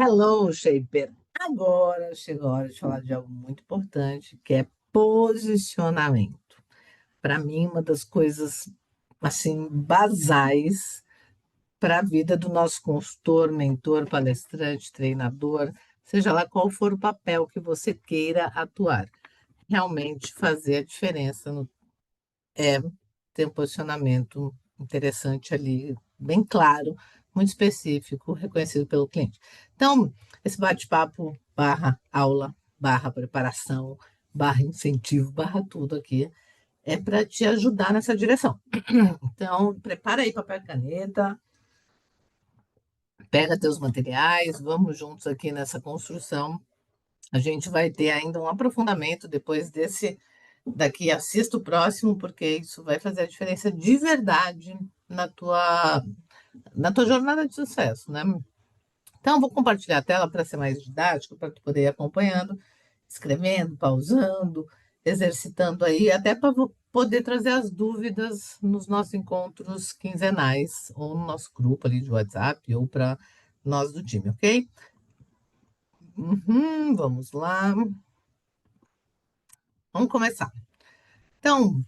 Hello, Shaper. Agora chegou a hora de falar de algo muito importante, que é posicionamento. Para mim, uma das coisas assim basais para a vida do nosso consultor, mentor, palestrante, treinador, seja lá qual for o papel que você queira atuar. Realmente fazer a diferença é ter um posicionamento interessante ali, bem claro, muito específico, reconhecido pelo cliente. Então, esse bate-papo barra aula, barra preparação, barra incentivo, barra tudo aqui, é para te ajudar nessa direção. Então, prepara aí papel e caneta, pega teus materiais, vamos juntos aqui nessa construção. A gente vai ter ainda um aprofundamento depois daqui, assista o próximo, porque isso vai fazer a diferença de verdade na tua jornada de sucesso, né? Então, vou compartilhar a tela para ser mais didático, para tu poder ir acompanhando, escrevendo, pausando, exercitando aí, até para poder trazer as dúvidas nos nossos encontros quinzenais, ou no nosso grupo ali de WhatsApp, ou para nós do time, ok? Vamos lá. Vamos começar. Então,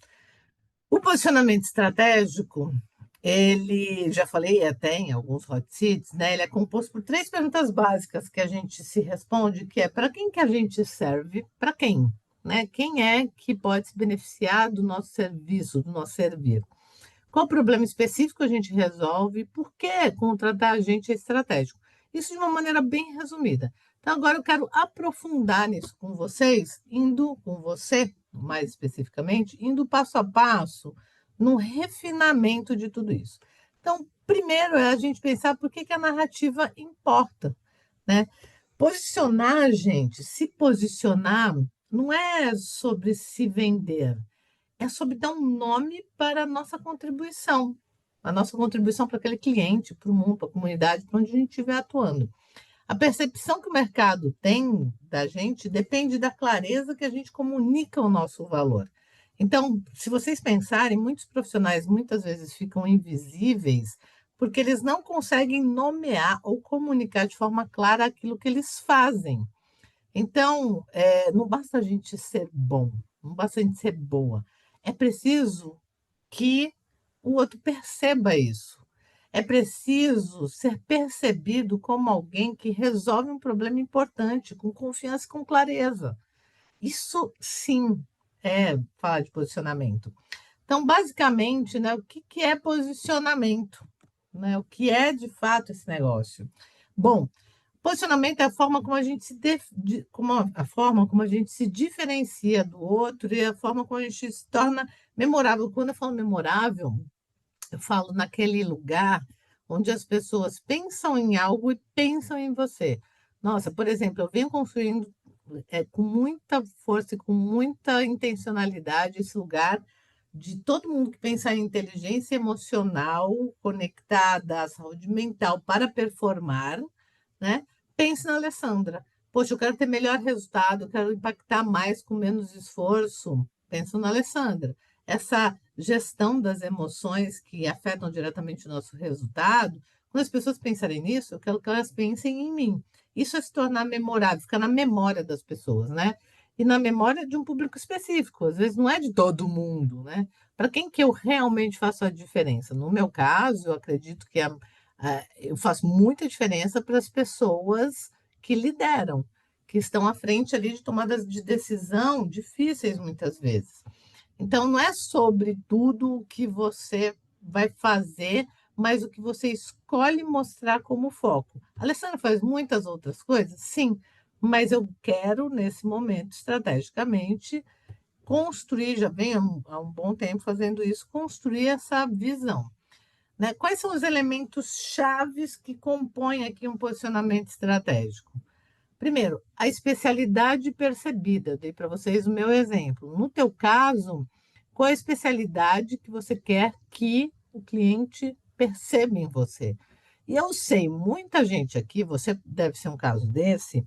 o posicionamento estratégico, ele, já falei até em alguns hot seats, né? Ele é composto por três perguntas básicas que a gente se responde, que é para quem que a gente serve, para quem, né? Quem é que pode se beneficiar do nosso serviço, do nosso servir? Qual problema específico a gente resolve? Por que contratar a gente é estratégico? Isso de uma maneira bem resumida. Então, agora eu quero aprofundar nisso com vocês, indo com você, mais especificamente, indo passo a passo no refinamento de tudo isso. Então, primeiro é a gente pensar por que a narrativa importa, né? Posicionar, gente, se posicionar não é sobre se vender, é sobre dar um nome para a nossa contribuição para aquele cliente, para o mundo, para a comunidade, para onde a gente estiver atuando. A percepção que o mercado tem da gente depende da clareza que a gente comunica o nosso valor. Então, se vocês pensarem, muitos profissionais muitas vezes ficam invisíveis porque eles não conseguem nomear ou comunicar de forma clara aquilo que eles fazem. Então, não basta a gente ser bom, não basta a gente ser boa. É preciso que o outro perceba isso. É preciso ser percebido como alguém que resolve um problema importante, com confiança e com clareza. Isso sim é falar de posicionamento. Então, basicamente, né, o que é posicionamento? Né? O que é de fato esse negócio? Bom, posicionamento é a forma como a gente a forma como a gente se diferencia do outro e a forma como a gente se torna memorável. Quando eu falo memorável, eu falo naquele lugar onde as pessoas pensam em algo e pensam em você. Nossa, por exemplo, eu venho construindo com muita força e com muita intencionalidade esse lugar de todo mundo que pensa em inteligência emocional conectada à saúde mental para performar, né? Pense na Alessandra. Poxa, eu quero ter melhor resultado, eu quero impactar mais com menos esforço. Pensa na Alessandra. Essa gestão das emoções que afetam diretamente o nosso resultado, quando as pessoas pensarem nisso, eu quero que elas pensem em mim. Isso é se tornar memorável, fica na memória das pessoas, né? E na memória de um público específico, às vezes não é de todo mundo, né? Para quem que eu realmente faço a diferença? No meu caso, eu acredito que eu faço muita diferença para as pessoas que lideram, que estão à frente ali de tomadas de decisão difíceis muitas vezes. Então, não é sobre tudo o que você vai fazer, mas o que você escolhe mostrar como foco. A Alessandra faz muitas outras coisas, sim, mas eu quero, nesse momento, estrategicamente, construir, já venho há um bom tempo fazendo isso, construir essa visão. Né? Quais são os elementos chaves que compõem aqui um posicionamento estratégico? Primeiro, a especialidade percebida. Dei para vocês o meu exemplo. No teu caso, qual é a especialidade que você quer que o cliente perceba em você? E eu sei, muita gente aqui, você deve ser um caso desse,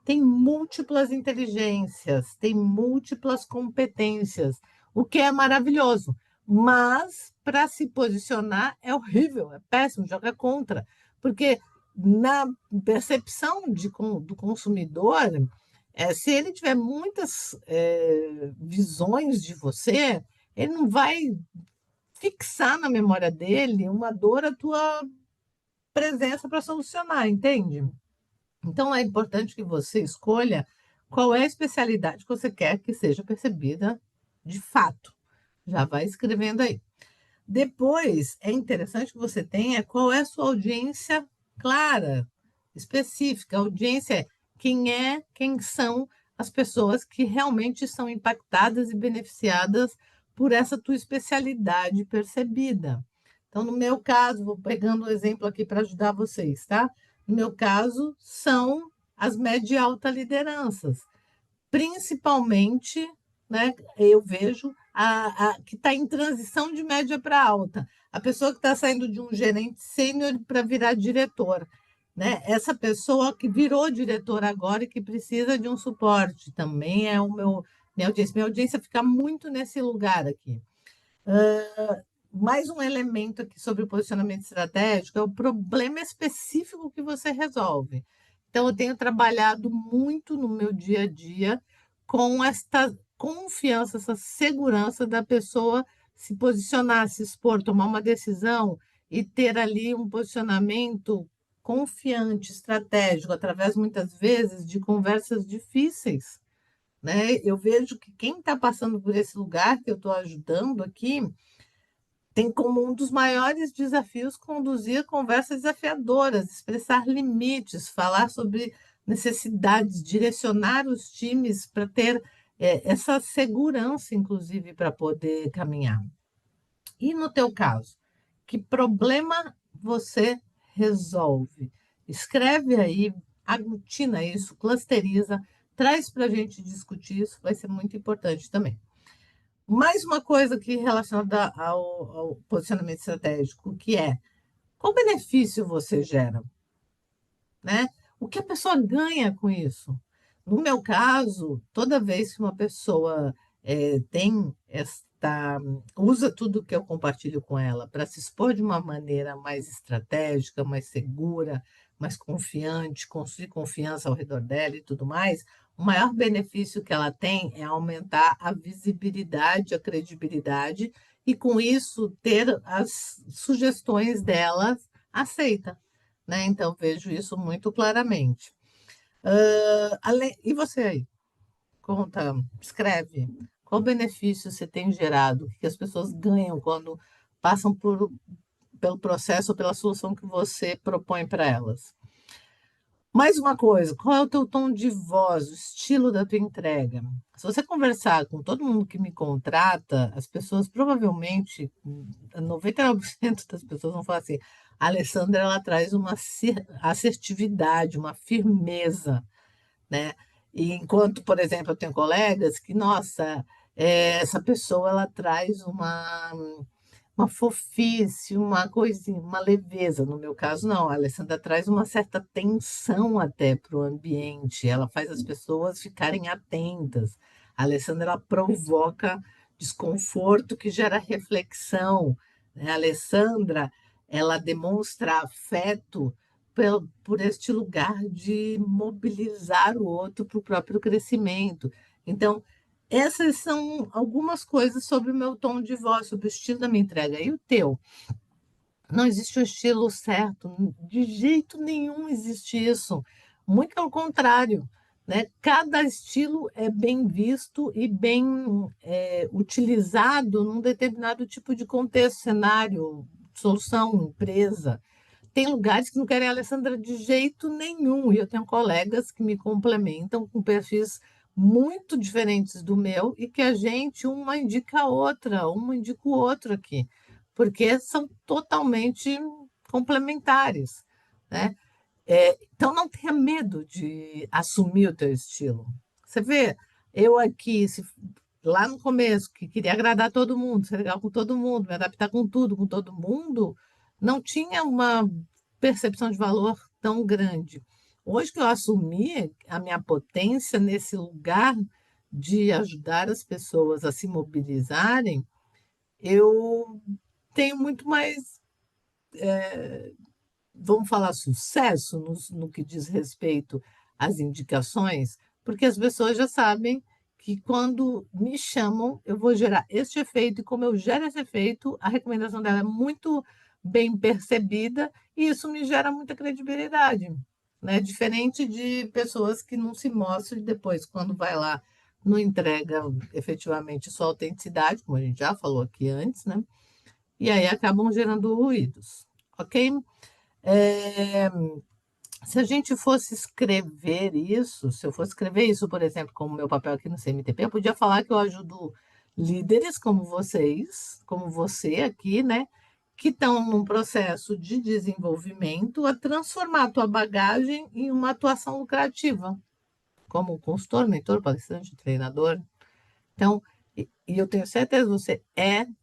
tem múltiplas inteligências, tem múltiplas competências, o que é maravilhoso. Mas para se posicionar é horrível, é péssimo, joga contra. Porque na percepção do consumidor, se ele tiver muitas visões de você, ele não vai fixar na memória dele uma dor a tua presença para solucionar, entende? Então, é importante que você escolha qual é a especialidade que você quer que seja percebida de fato. Já vai escrevendo aí. Depois, é interessante que você tenha qual é a sua audiência clara, específica. A audiência quem são as pessoas que realmente são impactadas e beneficiadas por essa tua especialidade percebida. Então, no meu caso, vou pegando um exemplo aqui para ajudar vocês, tá? No meu caso, são as média e alta lideranças, principalmente, né, eu vejo que está em transição de média para alta. A pessoa que está saindo de um gerente sênior para virar diretor. Né? Essa pessoa que virou diretor agora e que precisa de um suporte também é o minha audiência. Minha audiência fica muito nesse lugar aqui. Mais um elemento aqui sobre o posicionamento estratégico é o problema específico que você resolve. Então, eu tenho trabalhado muito no meu dia a dia com esta confiança, essa segurança da pessoa se posicionar, se expor, tomar uma decisão e ter ali um posicionamento confiante, estratégico, através muitas vezes de conversas difíceis. Né? Eu vejo que quem está passando por esse lugar que eu estou ajudando aqui tem como um dos maiores desafios conduzir conversas desafiadoras, expressar limites, falar sobre necessidades, direcionar os times para ter essa segurança, inclusive, para poder caminhar. E no teu caso, que problema você resolve? Escreve aí, aglutina isso, clusteriza, traz para a gente discutir isso, vai ser muito importante também. Mais uma coisa aqui relacionada ao posicionamento estratégico, que é qual benefício você gera, né? O que a pessoa ganha com isso? No meu caso, toda vez que uma pessoa tem usa tudo que eu compartilho com ela para se expor de uma maneira mais estratégica, mais segura, mais confiante, construir confiança ao redor dela e tudo mais, o maior benefício que ela tem é aumentar a visibilidade, a credibilidade e, com isso, ter as sugestões dela aceitas. Né? Então, vejo isso muito claramente. E você aí? Conta, escreve. Qual benefício você tem gerado? O que as pessoas ganham quando passam pelo processo ou pela solução que você propõe para elas? Mais uma coisa, qual é o teu tom de voz, o estilo da tua entrega? Se você conversar com todo mundo que me contrata, as pessoas provavelmente, 99% das pessoas vão falar assim, a Alessandra ela traz uma assertividade, uma firmeza, né? E enquanto, por exemplo, eu tenho colegas que, nossa, essa pessoa ela traz uma fofice, uma coisinha, uma leveza. No meu caso, não. A Alessandra traz uma certa tensão até para o ambiente. Ela faz as pessoas ficarem atentas. A Alessandra ela provoca desconforto que gera reflexão. Né? A Alessandra ela demonstra afeto por este lugar de mobilizar o outro para o próprio crescimento. Então, essas são algumas coisas sobre o meu tom de voz, sobre o estilo da minha entrega. E o teu? Não existe um estilo certo, de jeito nenhum existe isso. Muito pelo contrário, né? Cada estilo é bem visto e bem utilizado num determinado tipo de contexto, cenário, solução, empresa. Tem lugares que não querem a Alessandra de jeito nenhum, e eu tenho colegas que me complementam com perfis muito diferentes do meu e que a gente, uma indica a outra, uma indica o outro aqui, porque são totalmente complementares, né? Então, não tenha medo de assumir o teu estilo. Você vê, eu aqui, lá no começo, que queria agradar todo mundo, ser legal com todo mundo, me adaptar com tudo, com todo mundo, não tinha uma percepção de valor tão grande. Hoje que eu assumi a minha potência nesse lugar de ajudar as pessoas a se mobilizarem, eu tenho muito mais vamos falar sucesso no que diz respeito às indicações, porque as pessoas já sabem que quando me chamam, eu vou gerar este efeito, e como eu gero esse efeito, a recomendação dela é muito bem percebida, e isso me gera muita credibilidade, né? Diferente de pessoas que não se mostram e depois, quando vai lá, não entrega efetivamente sua autenticidade, como a gente já falou aqui antes, né? E aí acabam gerando ruídos, ok? É, se a gente fosse escrever isso, se eu fosse escrever isso, por exemplo, como meu papel aqui no CMTP, eu podia falar que eu ajudo líderes como vocês, como você aqui, né, que estão num processo de desenvolvimento a transformar a tua bagagem em uma atuação lucrativa, como consultor, mentor, palestrante, treinador. Então, e eu tenho certeza,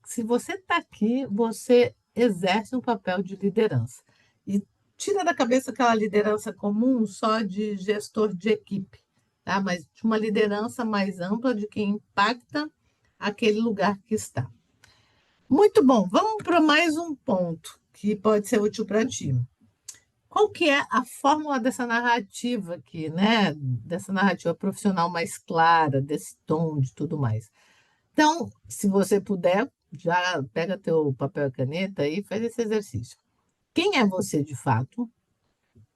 se você está aqui, você exerce um papel de liderança. E tira da cabeça aquela liderança comum só de gestor de equipe, tá? Mas de uma liderança mais ampla de quem impacta aquele lugar que está. Muito bom, vamos para mais um ponto que pode ser útil para ti. Qual que é a fórmula dessa narrativa aqui, né? Dessa narrativa profissional mais clara, desse tom, de tudo mais. Então, se você puder, já pega teu papel e caneta e faz esse exercício. Quem é você de fato?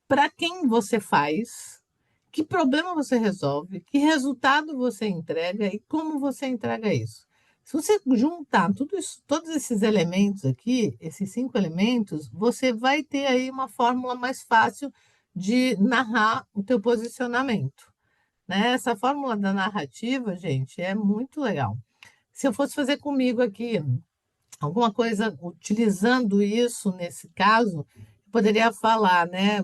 Para quem você faz? Que problema você resolve? Que resultado você entrega e como você entrega isso? Se você juntar tudo isso, todos esses elementos aqui, esses 5 elementos, você vai ter aí uma fórmula mais fácil de narrar o teu posicionamento, né? Essa fórmula da narrativa, gente, é muito legal. Se eu fosse fazer comigo aqui alguma coisa utilizando isso nesse caso, eu poderia falar, né?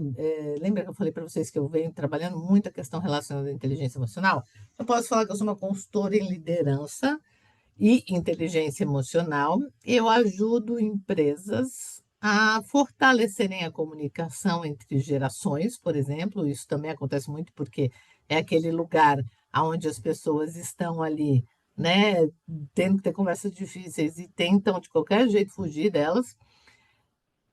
Lembra que eu falei para vocês que eu venho trabalhando muito a questão relacionada à inteligência emocional? Eu posso falar que eu sou uma consultora em liderança e inteligência emocional. E eu ajudo empresas a fortalecerem a comunicação entre gerações, por exemplo. Isso também acontece muito porque é aquele lugar onde as pessoas estão ali, né, tendo que ter conversas difíceis e tentam de qualquer jeito fugir delas.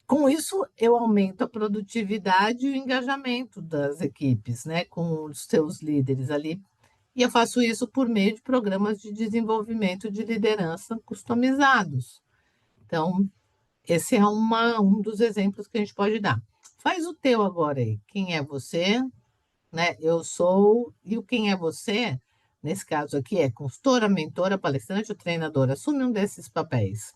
Com isso, eu aumento a produtividade e o engajamento das equipes, né, com os seus líderes ali. E eu faço isso por meio de programas de desenvolvimento de liderança customizados. Então, esse é um dos exemplos que a gente pode dar. Faz o teu agora aí. Quem é você? Né? Eu sou. E o quem é você? Nesse caso aqui é consultora, mentora, palestrante ou treinadora. Assume um desses papéis,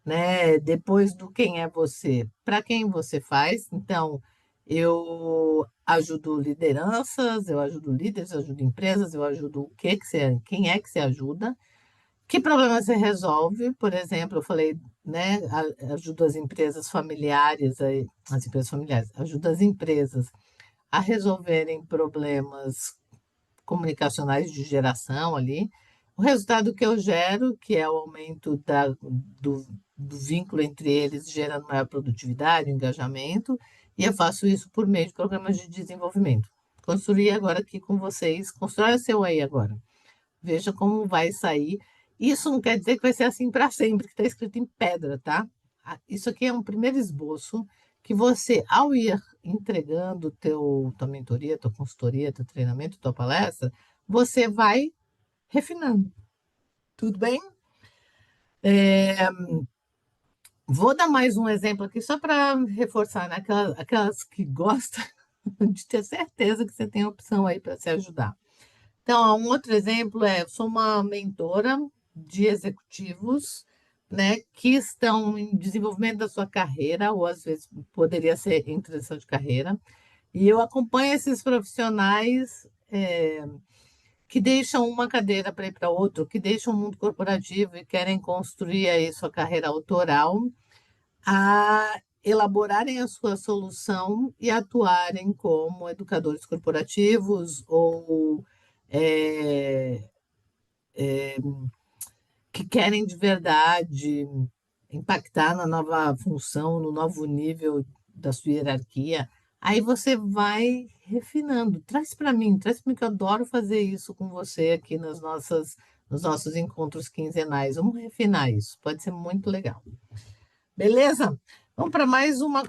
né? Depois do quem é você, para quem você faz. Então, eu ajudo lideranças, eu ajudo líderes, eu ajudo empresas, eu ajudo quem é que você ajuda, que problema você resolve. Por exemplo, eu falei, né? Ajudo as empresas familiares, as empresas familiares, ajudo as empresas a resolverem problemas comunicacionais de geração ali. O resultado que eu gero, que é o aumento do vínculo entre eles, gerando maior produtividade, engajamento, e eu faço isso por meio de programas de desenvolvimento. Construir agora aqui com vocês, constrói o seu aí agora. Veja como vai sair. Isso não quer dizer que vai ser assim para sempre, que está escrito em pedra, tá? Isso aqui é um primeiro esboço que você, ao ir entregando tua mentoria, tua consultoria, teu treinamento, tua palestra, você vai refinando. Tudo bem? Vou dar mais um exemplo aqui, só para reforçar, né? Aquelas que gostam de ter certeza que você tem opção aí para se ajudar. Então, um outro exemplo eu sou uma mentora de executivos, né, que estão em desenvolvimento da sua carreira, ou às vezes poderia ser em transição de carreira, e eu acompanho esses profissionais que deixam uma cadeira para ir para outro, que deixam o mundo corporativo e querem construir aí sua carreira autoral, a elaborarem a sua solução e atuarem como educadores corporativos ou é, que querem de verdade impactar na nova função, no novo nível da sua hierarquia. Aí você vai refinando. Traz para mim que eu adoro fazer isso com você aqui nos nossos encontros quinzenais. Vamos refinar isso. Pode ser muito legal. Beleza? Vamos para mais uma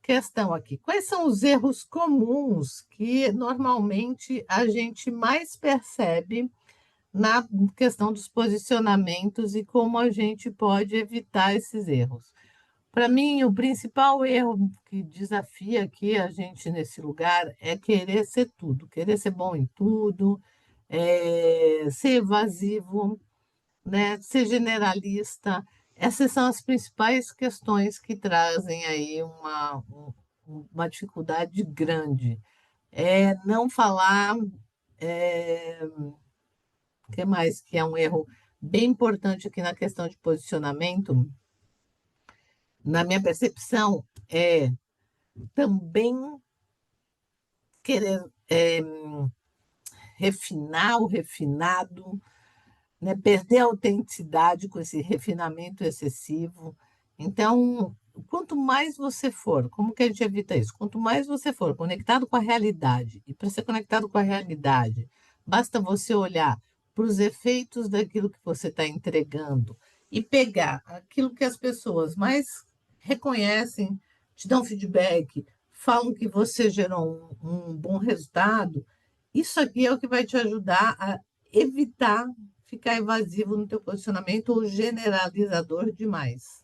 questão aqui. Quais são os erros comuns que normalmente a gente mais percebe na questão dos posicionamentos e como a gente pode evitar esses erros? Para mim, o principal erro que desafia aqui a gente nesse lugar é querer ser tudo, querer ser bom em tudo, ser evasivo, né, ser generalista. Essas são as principais questões que trazem aí uma dificuldade grande. É não falar, o que mais que é um erro bem importante aqui na questão de posicionamento, na minha percepção, é também querer refinar o refinado, né? Perder a autenticidade com esse refinamento excessivo. Então, quanto mais você for, como que a gente evita isso? Quanto mais você for conectado com a realidade, e para ser conectado com a realidade, basta você olhar para os efeitos daquilo que você está entregando e pegar aquilo que as pessoas mais reconhecem, te dão feedback, falam que você gerou um bom resultado. Isso aqui é o que vai te ajudar a evitar ficar evasivo no teu posicionamento ou generalizador demais,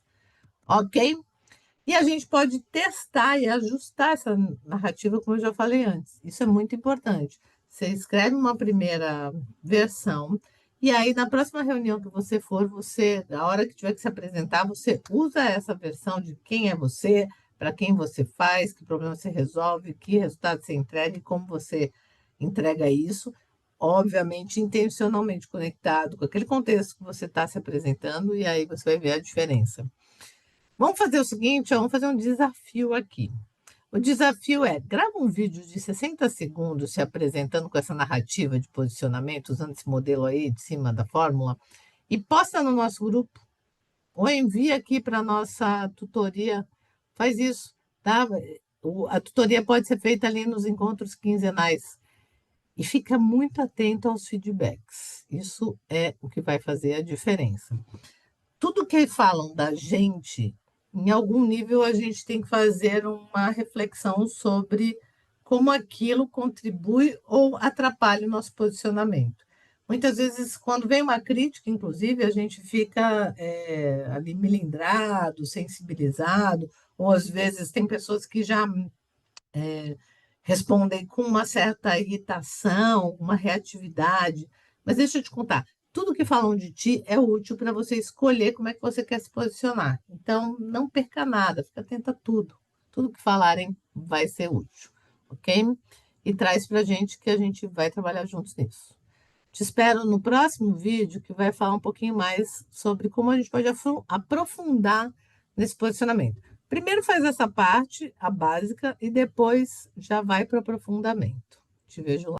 ok? E a gente pode testar e ajustar essa narrativa, como eu já falei antes. Isso é muito importante. Você escreve uma primeira versão e aí na próxima reunião que você for, você, na hora que tiver que se apresentar, você usa essa versão de quem é você, para quem você faz, que problema você resolve, que resultado você entrega e como você entrega isso, obviamente intencionalmente conectado com aquele contexto que você está se apresentando, e aí você vai ver a diferença. Vamos fazer o seguinte, ó, vamos fazer um desafio aqui. O desafio é, grava um vídeo de 60 segundos se apresentando com essa narrativa de posicionamento, usando esse modelo aí de cima da fórmula, e posta no nosso grupo, ou envia aqui para a nossa tutoria. Faz isso, tá? A tutoria pode ser feita ali nos encontros quinzenais. E fica muito atento aos feedbacks. Isso é o que vai fazer a diferença. Tudo que falam da gente, em algum nível a gente tem que fazer uma reflexão sobre como aquilo contribui ou atrapalha o nosso posicionamento. Muitas vezes, quando vem uma crítica, inclusive, a gente fica ali melindrado, sensibilizado, ou às vezes tem pessoas que já respondem com uma certa irritação, uma reatividade. Mas deixa eu te contar, tudo que falam de ti é útil para você escolher como é que você quer se posicionar. Então, não perca nada, fica atenta a tudo. Tudo que falarem vai ser útil, ok? E traz para a gente que a gente vai trabalhar juntos nisso. Te espero no próximo vídeo, que vai falar um pouquinho mais sobre como a gente pode aprofundar nesse posicionamento. Primeiro faz essa parte, a básica, e depois já vai para o aprofundamento. Te vejo lá.